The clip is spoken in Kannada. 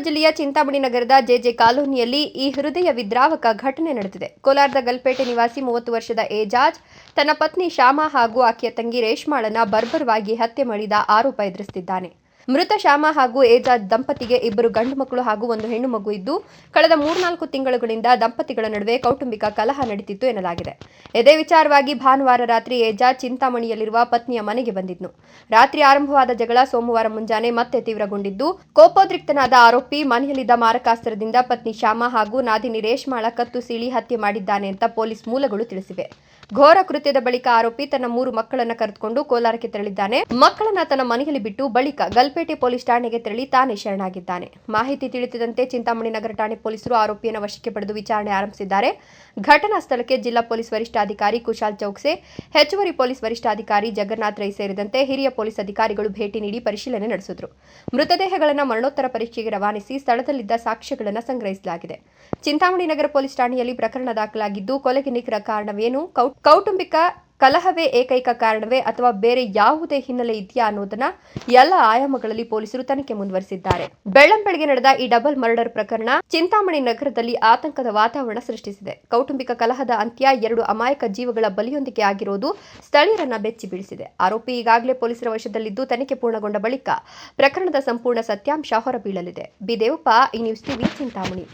ಜಿಲ್ಲೆಯ ಚಿಂತಾಮಣಿ ನಗರದ ಜೆಜೆ ಕಾಲೋನಿಯಲ್ಲಿ ಈ ಹೃದಯ ವಿದ್ರಾವಕ ಘಟನೆ ನಡೆದಿದೆ. ಕೋಲಾರದ ಗಲ್ಪೇಟೆ ನಿವಾಸಿ 30 ವರ್ಷದ ಏಜಾಜ್ ತನ್ನ ಪತ್ನಿ ಶ್ಯಾಮಾ ಹಾಗೂ ಆಕೆಯ ತಂಗಿ ರೇಷ್ಮಾಳನ್ನ ಬರ್ಬರವಾಗಿ ಹತ್ಯೆ ಮಾಡಿದ ಆರೋಪ ಎದುರಿಸುತ್ತಿದ್ದಾನೆ. ಮೃತ ಶ್ಯಾಮಾ ಹಾಗೂ ಏಜಾಜ್ ದಂಪತಿಗೆ 2 ಗಂಡು ಮಕ್ಕಳು ಹಾಗೂ 1 ಹೆಣ್ಣು ಮಗು ಇದ್ದು, ಕಳೆದ 3-4 ತಿಂಗಳುಗಳಿಂದ ದಂಪತಿಗಳ ನಡುವೆ ಕೌಟುಂಬಿಕ ಕಲಹ ನಡೆದಿತ್ತು ಎನ್ನಲಾಗಿದೆ. ಇದೇ ವಿಚಾರವಾಗಿ ಭಾನುವಾರ ರಾತ್ರಿ ಏಜಾಜ್ ಚಿಂತಾಮಣಿಯಲ್ಲಿರುವ ಪತ್ನಿಯ ಮನೆಗೆ ಬಂದಿದ್ನು. ರಾತ್ರಿ ಆರಂಭವಾದ ಜಗಳ ಸೋಮವಾರ ಮುಂಜಾನೆ ಮತ್ತೆ ತೀವ್ರಗೊಂಡಿದ್ದು, ಕೋಪೋದ್ರಿಕ್ತನಾದ ಆರೋಪಿ ಮನೆಯಲ್ಲಿದ್ದ ಮಾರಕಾಸ್ತ್ರದಿಂದ ಪತ್ನಿ ಶ್ಯಾಮಾ ಹಾಗೂ ನಾದಿನಿ ರೇಷ್ಮಾಳ ಕತ್ತು ಸೀಳಿ ಹತ್ಯೆ ಮಾಡಿದ್ದಾನೆ ಅಂತ ಪೊಲೀಸ್ ಮೂಲಗಳು ತಿಳಿಸಿವೆ. ಘೋರ ಕೃತ್ಯದ ಬಳಿಕ ಆರೋಪಿ ತನ್ನ 3 ಮಕ್ಕಳನ್ನ ಕರೆದುಕೊಂಡು ಕೋಲಾರಕ್ಕೆ ತೆರಳಿದ್ದಾನೆ. ಮಕ್ಕಳನ್ನ ತನ್ನ ಮನೆಯಲ್ಲಿ ಬಿಟ್ಟು ಬಳಿಕ ಗಲ್ಪೇಟೆ ಪೊಲೀಸ್ ಠಾಣೆಗೆ ತೆರಳಿ ತಾನೇ ಶರಣಾಗಿದ್ದಾನೆ. ಮಾಹಿತಿ ತಿಳಿದಂತೆ ಚಿಂತಾಮಣಿ ನಗರ ಠಾಣೆ ಪೊಲೀಸರು ಆರೋಪಿಯನ್ನು ವಶಕ್ಕೆ ಪಡೆದು ವಿಚಾರಣೆ ಆರಂಭಿಸಿದ್ದಾರೆ. ಘಟನಾ ಸ್ಥಳಕ್ಕೆ ಜಿಲ್ಲಾ ಪೊಲೀಸ್ ವರಿಷ್ಠಾಧಿಕಾರಿ ಕುಶಾಲ್ ಚೌಕ್ಸೆ, ಹೆಚ್ಚುವರಿ ಪೊಲೀಸ್ ವರಿಷ್ಠಾಧಿಕಾರಿ ಜಗನ್ನಾಥ್ ರೈ ಸೇರಿದಂತೆ ಹಿರಿಯ ಪೊಲೀಸ್ ಅಧಿಕಾರಿಗಳು ಭೇಟಿ ನೀಡಿ ಪರಿಶೀಲನೆ ನಡೆಸಿದರು. ಮೃತದೇಹಗಳನ್ನು ಮರಣೋತ್ತರ ಪರೀಕ್ಷೆಗೆ ರವಾನಿಸಿ ಸ್ಥಳದಲ್ಲಿದ್ದ ಸಾಕ್ಷ್ಯಗಳನ್ನು ಸಂಗ್ರಹಿಸಲಾಗಿದೆ. ಚಿಂತಾಮಣಿ ನಗರ ಪೊಲೀಸ್ ಠಾಣೆಯಲ್ಲಿ ಪ್ರಕರಣ ದಾಖಲಾಗಿದ್ದು, ಕೊಲೆಗೆ ನಿಖರ ಕಾರಣವೇನು, ಕೌಟುಂಬಿಕ ಕಲಹವೇ ಏಕೈಕ ಕಾರಣವೇ ಅಥವಾ ಬೇರೆ ಯಾವುದೇ ಹಿನ್ನೆಲೆ ಇದೆಯಾ ಅನ್ನೋದನ್ನ ಎಲ್ಲ ಆಯಾಮಗಳಲ್ಲಿ ಪೊಲೀಸರು ತನಿಖೆ ಮುಂದುವರಿಸಿದ್ದಾರೆ. ಬೆಳ್ಳಂಬೆಳಗ್ಗೆ ನಡೆದ ಈ ಡಬಲ್ ಮರ್ಡರ್ ಪ್ರಕರಣ ಚಿಂತಾಮಣಿ ನಗರದಲ್ಲಿ ಆತಂಕದ ವಾತಾವರಣ ಸೃಷ್ಟಿಸಿದೆ. ಕೌಟುಂಬಿಕ ಕಲಹದ ಅಂತ್ಯ 2 ಅಮಾಯಕ ಜೀವಗಳ ಬಲಿಯೊಂದಿಗೆ ಆಗಿರೋದು ಸ್ಥಳೀಯರನ್ನ ಬೆಚ್ಚಿ ಬೀಳಿಸಿದೆ. ಆರೋಪಿ ಈಗಾಗಲೇ ಪೊಲೀಸರ ವಶದಲ್ಲಿದ್ದು, ತನಿಖೆ ಪೂರ್ಣಗೊಂಡ ಬಳಿಕ ಪ್ರಕರಣದ ಸಂಪೂರ್ಣ ಸತ್ಯಾಂಶ ಹೊರಬೀಳಲಿದೆ. ಬಿ. ದೇವಪ್ಪ, ಈ ನ್ಯೂಸ್ ಟಿವಿ, ಚಿಂತಾಮಣಿ.